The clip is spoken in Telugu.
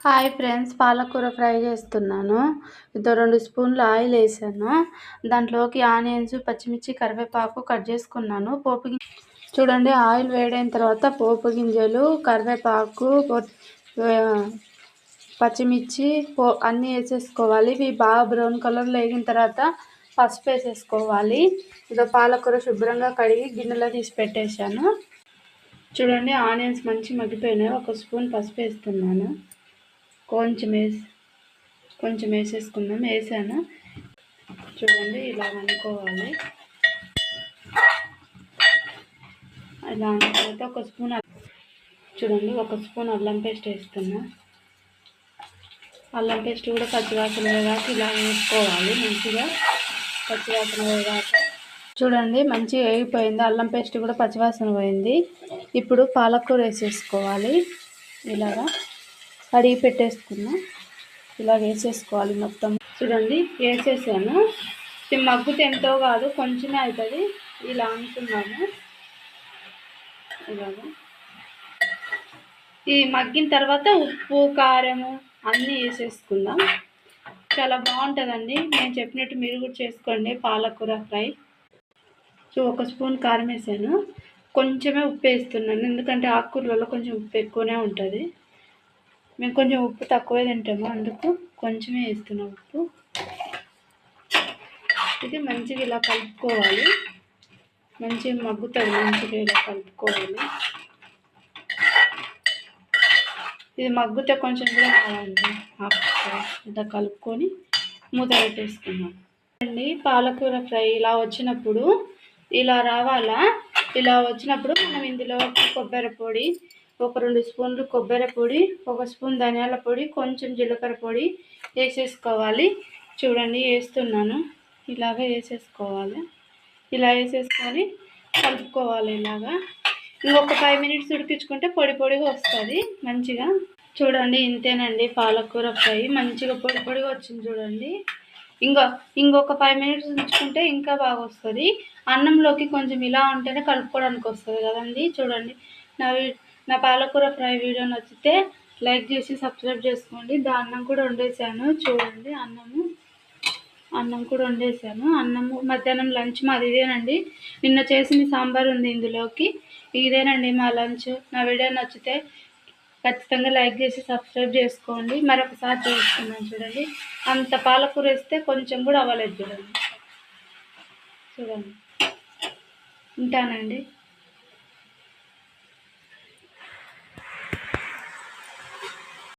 హాయ్ ఫ్రెండ్స్, పాలకూర ఫ్రై చేస్తున్నాను. 2 స్పూన్లు ఆయిల్ వేసాను. దాంట్లోకి ఆనియన్స్, పచ్చిమిర్చి, కరివేపాకు కట్ చేసుకున్నాను. చూడండి, ఆయిల్ వేడైన తర్వాత పోపు గింజలు, కరివేపాకు, పచ్చిమిర్చి అన్నీ వేసేసుకోవాలి. ఇవి బాగా బ్రౌన్ కలర్లో వేగిన తర్వాత పసుపు వేసేసుకోవాలి. పాలకూర శుభ్రంగా కడిగి గిన్నెలో తీసి పెట్టేశాను. చూడండి, ఆనియన్స్ మంచి మగ్గిపోయినాయి. 1 స్పూన్ పసుపు వేస్తున్నాను. కొంచెం వేసేసుకుందాం. వేసాను. చూడండి, ఇలా అనుకోవాలి. ఇలా అన్న తర్వాత 1 స్పూన్ చూడండి 1 స్పూన్ అల్లం పేస్ట్ వేస్తున్నా. అల్లం పేస్ట్ కూడా పచ్చివాసన వేయడానికి ఇలా వేసుకోవాలి. మంచిగా పచ్చివాసన వేయడానికి చూడండి, మంచిగా వేగిపోయింది. అల్లం పేస్ట్ కూడా పచ్చివాసన పోయింది. ఇప్పుడు పాలకూర వేసేసుకోవాలి. ఇలాగా కడిగి పెట్టేసుకున్నా. ఇలా వేసేసుకోవాలి మొత్తం. చూడండి, వేసేసాను. ఇది మగ్గుతే ఎంతో కాదు, కొంచెమే అవుతుంది. ఇలా అనుకున్నాము. ఇలాగా ఇది మగ్గిన తర్వాత ఉప్పు, కారము అన్నీ వేసేసుకుందాం. చాలా బాగుంటుందండి. నేను చెప్పినట్టు మీరు కూడా చేసుకోండి పాలకూర ఫ్రై. 1 స్పూన్ కారం వేసాను. కొంచెమే ఉప్పు వేస్తున్నాను, ఎందుకంటే ఆకుకూరలలో కొంచెం ఉప్పు ఎక్కువనే ఉంటుంది. మేము కొంచెం ఉప్పు తక్కువే తింటాము, అందుకు కొంచెమే వేస్తున్నాం ఉప్పు. ఇది మంచిగా ఇలా కలుపుకోవాలి. మంచిగా మగ్గుతుంది. మంచిగా ఇలా కలుపుకోవాలి. ఇది మగ్గితే కొంచెం కూడా కావాలండి. ఇలా కలుపుకొని మూత పెట్టేసుకున్నాం అండి. పాలకూర ఫ్రై ఇలా వచ్చినప్పుడు, ఇలా రావాలా, ఇలా వచ్చినప్పుడు మనం ఇందులో కొబ్బరి పొడి, 2 స్పూన్లు కొబ్బరి పొడి, 1 స్పూన్ ధనియాల పొడి, కొంచెం జీలకర్ర పొడి వేసేసుకోవాలి. చూడండి, వేస్తున్నాను. ఇలాగ వేసేసుకోవాలి. ఇలా వేసేసుకొని కలుపుకోవాలి. ఇలాగా ఇంకొక 5 మినిట్స్ ఉడికించుకుంటే పొడి పొడిగా వస్తుంది మంచిగా. చూడండి, ఇంతేనండి పాలకూర ఫ్రై. మంచిగా పొడి పొడిగా వచ్చింది. చూడండి, ఇంకొక 5 మినిట్స్ ఉంచుకుంటే ఇంకా బాగా వస్తుంది. అన్నంలోకి కొంచెం ఇలా ఉంటేనే కలుపుకోవడానికి వస్తుంది కదండి. చూడండి, నా పాలకూర ఫ్రై వీడియో నచ్చితే లైక్ చేసి సబ్స్క్రైబ్ చేసుకోండి. అన్నం కూడా వండేసాను. చూడండి, అన్నం కూడా వండేసాను. అన్నము మధ్యాహ్నం లంచ్ మాది ఇదేనండి. నిన్న చేసిన సాంబార్ ఉంది ఇందులోకి. ఇదేనండి మా లంచ్. నా వీడియో నచ్చితే ఖచ్చితంగా లైక్ చేసి సబ్స్క్రైబ్ చేసుకోండి. మరొకసారి చూస్తున్నాను. చూడండి, అంత పాలకూర వేస్తే కొంచెం కూడా అవ్వలేదు. చూడండి, ఉంటానండి.